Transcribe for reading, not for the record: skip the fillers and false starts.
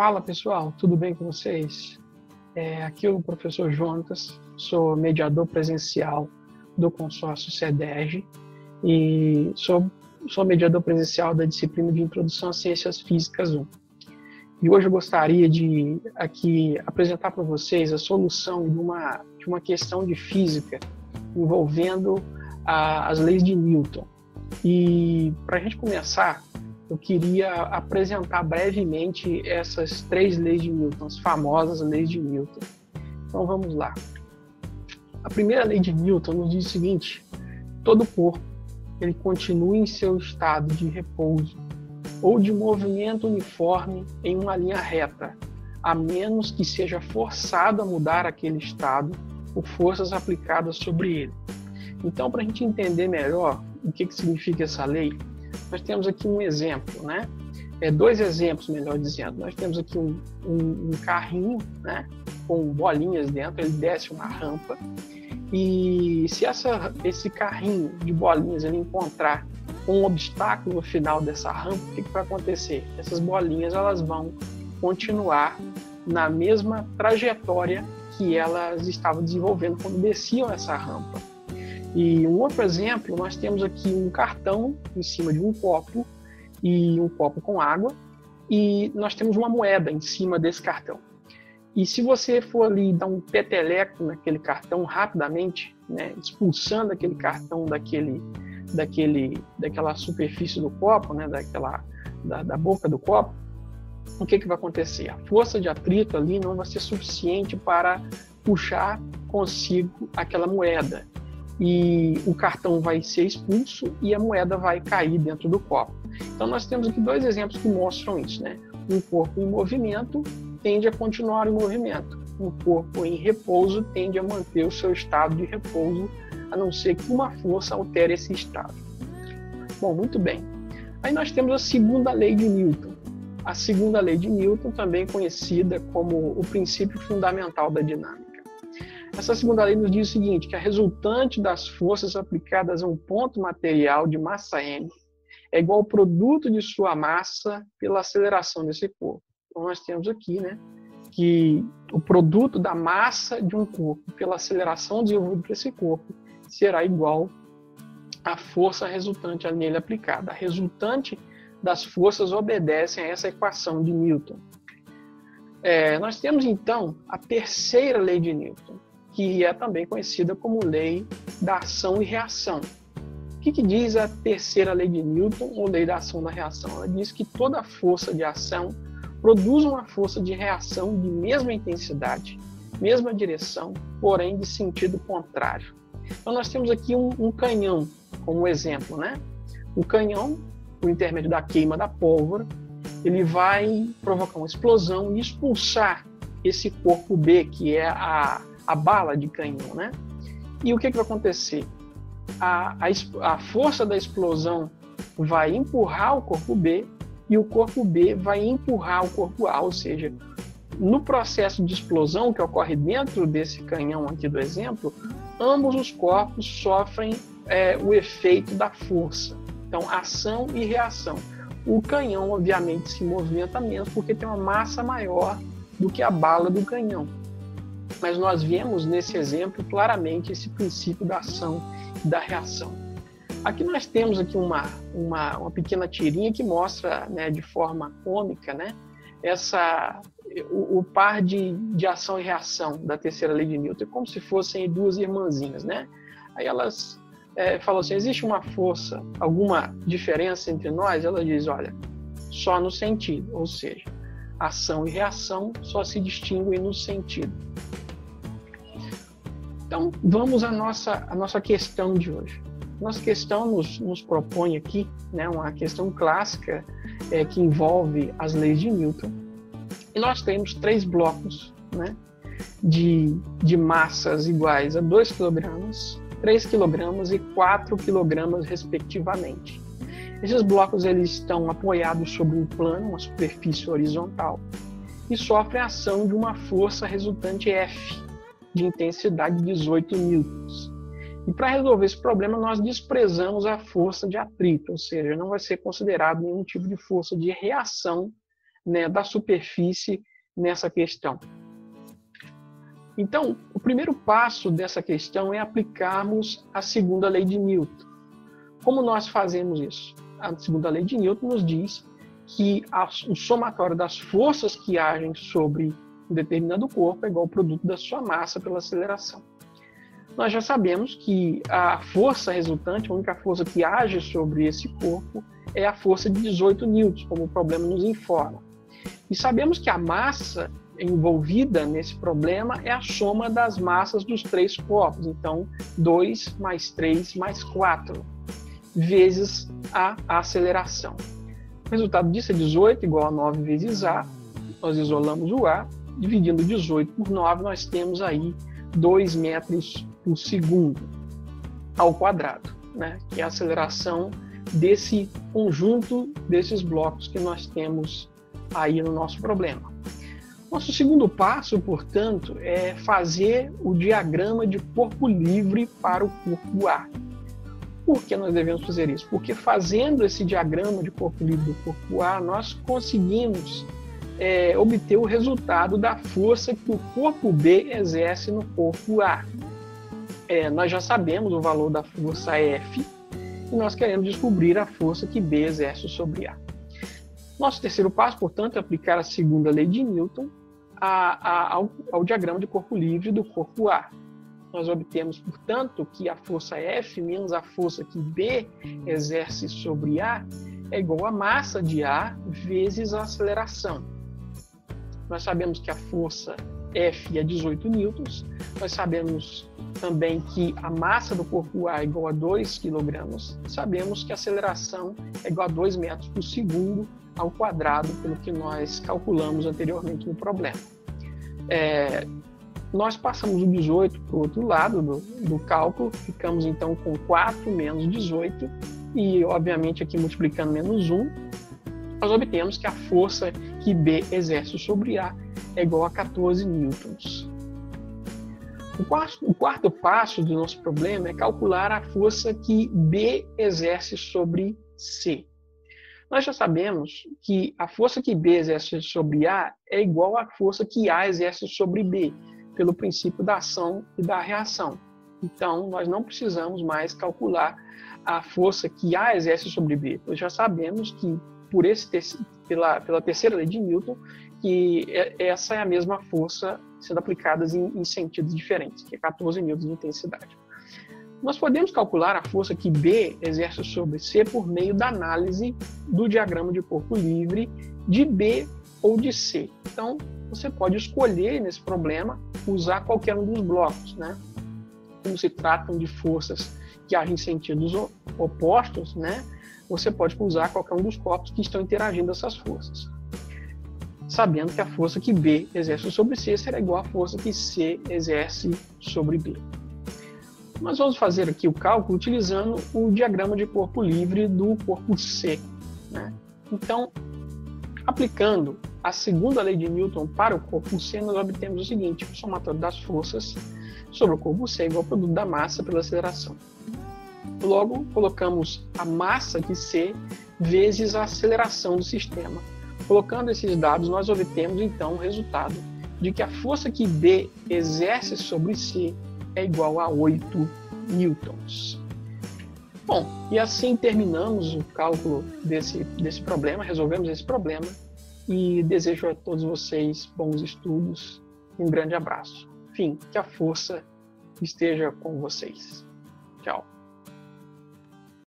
Fala pessoal, tudo bem com vocês? Aqui é o professor Jonas, sou mediador presencial do consórcio CEDERJ e sou mediador presencial da disciplina de Introdução às Ciências Físicas 1. E hoje eu gostaria de aqui apresentar para vocês a solução de uma questão de física envolvendo as leis de Newton. E para a gente começar, eu queria apresentar brevemente essas três leis de Newton, as famosas leis de Newton. Então vamos lá. A primeira lei de Newton nos diz o seguinte: todo corpo ele continua em seu estado de repouso ou de movimento uniforme em uma linha reta, a menos que seja forçado a mudar aquele estado por forças aplicadas sobre ele. Então, para a gente entender melhor o que significa essa lei, nós temos aqui um exemplo, né? Dois exemplos, melhor dizendo. Nós temos aqui um carrinho, né? Com bolinhas dentro, ele desce uma rampa. E se esse carrinho de bolinhas ele encontrar um obstáculo no final dessa rampa, o que vai acontecer? Essas bolinhas elas vão continuar na mesma trajetória que elas estavam desenvolvendo quando desciam essa rampa. E um outro exemplo, nós temos aqui um cartão em cima de um copo, e um copo com água, e nós temos uma moeda em cima desse cartão. E se você for ali dar um peteleco naquele cartão rapidamente, né, expulsando aquele cartão daquela superfície do copo, né, da boca do copo, o que vai acontecer? A força de atrito ali não vai ser suficiente para puxar consigo aquela moeda. E o cartão vai ser expulso e a moeda vai cair dentro do copo. Então nós temos aqui dois exemplos que mostram isso, né? Um corpo em movimento tende a continuar em movimento. Um corpo em repouso tende a manter o seu estado de repouso, a não ser que uma força altere esse estado. Bom, muito bem. Aí nós temos a segunda lei de Newton. A segunda lei de Newton, também conhecida como o princípio fundamental da dinâmica. Essa segunda lei nos diz o seguinte, que a resultante das forças aplicadas a um ponto material de massa m é igual ao produto de sua massa pela aceleração desse corpo. Então nós temos aqui, né, que o produto da massa de um corpo pela aceleração desenvolvida por esse corpo será igual à força resultante nele aplicada. A resultante das forças obedecem a essa equação de Newton. Nós temos então a terceira lei de Newton, que é também conhecida como lei da ação e reação. O que diz a terceira lei de Newton, ou lei da ação e da reação? Ela diz que toda força de ação produz uma força de reação de mesma intensidade, mesma direção, porém de sentido contrário. Então nós temos aqui um canhão como exemplo, né? O canhão, por intermédio da queima da pólvora, ele vai provocar uma explosão e expulsar esse corpo B, que é a bala de canhão, né? E o que vai acontecer? A força da explosão vai empurrar o corpo B e o corpo B vai empurrar o corpo A, ou seja, no processo de explosão que ocorre dentro desse canhão aqui do exemplo, ambos os corpos sofrem o efeito da força. Então, ação e reação. O canhão, obviamente, se movimenta menos porque tem uma massa maior do que a bala do canhão. Mas nós vemos nesse exemplo claramente esse princípio da ação e da reação. Aqui nós temos aqui uma pequena tirinha que mostra, né, de forma cômica, né, o par de ação e reação da terceira lei de Newton, como se fossem duas irmãzinhas, né? Aí elas falam assim: existe uma força, alguma diferença entre nós? Ela diz: olha, só no sentido, ou seja, ação e reação só se distinguem no sentido. Então, vamos à nossa questão de hoje. Nossa questão nos propõe aqui, né, uma questão clássica que envolve as leis de Newton. E nós temos três blocos, né, de massas iguais a 2 kg, 3 kg e 4 kg, respectivamente. Esses blocos eles estão apoiados sobre um plano, uma superfície horizontal, e sofrem a ação de uma força resultante F, de intensidade 18 newtons. E para resolver esse problema, nós desprezamos a força de atrito, ou seja, não vai ser considerado nenhum tipo de força de reação né, da superfície nessa questão. Então, o primeiro passo dessa questão é aplicarmos a segunda lei de Newton. Como nós fazemos isso? A segunda lei de Newton nos diz que o somatório das forças que agem sobre um determinado corpo é igual ao produto da sua massa pela aceleração. Nós já sabemos que a força resultante, a única força que age sobre esse corpo, é a força de 18 newtons, como o problema nos informa. E sabemos que a massa envolvida nesse problema é a soma das massas dos três corpos. Então, 2 mais 3 mais 4, vezes a aceleração. O resultado disso é 18 igual a 9 vezes A. Nós isolamos o A. Dividindo 18 por 9, nós temos aí 2 metros por segundo ao quadrado, né? Que é a aceleração desse conjunto desses blocos que nós temos aí no nosso problema. Nosso segundo passo, portanto, é fazer o diagrama de corpo livre para o corpo A. Por que nós devemos fazer isso? Porque fazendo esse diagrama de corpo livre do corpo A, nós conseguimos obter o resultado da força que o corpo B exerce no corpo A. Nós já sabemos o valor da força F e nós queremos descobrir a força que B exerce sobre A. Nosso terceiro passo, portanto, é aplicar a segunda lei de Newton ao diagrama de corpo livre do corpo A. Nós obtemos, portanto, que a força F menos a força que B exerce sobre A é igual à massa de A vezes a aceleração. Nós sabemos que a força F é 18 newtons. Nós sabemos também que a massa do corpo A é igual a 2 kg. Sabemos que a aceleração é igual a 2 metros por segundo ao quadrado, pelo que nós calculamos anteriormente no problema. Nós passamos o 18 para o outro lado do cálculo, ficamos então com 4 menos 18, e obviamente aqui multiplicando menos 1, nós obtemos que a força que B exerce sobre A é igual a 14 newtons. O quarto passo do nosso problema é calcular a força que B exerce sobre C. Nós já sabemos que a força que B exerce sobre A é igual à força que A exerce sobre B, pelo princípio da ação e da reação. Então, nós não precisamos mais calcular a força que A exerce sobre B. Nós já sabemos que, pela terceira lei de Newton, que essa é a mesma força sendo aplicada em sentidos diferentes, que é 14 newtons de intensidade. Nós podemos calcular a força que B exerce sobre C por meio da análise do diagrama de corpo livre de B ou de C. Então, você pode escolher nesse problema usar qualquer um dos blocos, né? Como se tratam de forças que agem em sentidos opostos, né? Você pode usar qualquer um dos corpos que estão interagindo essas forças, sabendo que a força que B exerce sobre C será igual à força que C exerce sobre B. Nós vamos fazer aqui o cálculo utilizando o diagrama de corpo livre do corpo C, né? Então, aplicando a segunda lei de Newton para o corpo C, nós obtemos o seguinte: o somatório das forças sobre o corpo C é igual ao produto da massa pela aceleração. Logo, colocamos a massa de C vezes a aceleração do sistema. Colocando esses dados, nós obtemos então o resultado de que a força que B exerce sobre C é igual a 8 newtons. Bom, e assim terminamos o cálculo desse problema, resolvemos esse problema, e desejo a todos vocês bons estudos e um grande abraço. Enfim, que a força esteja com vocês. Tchau.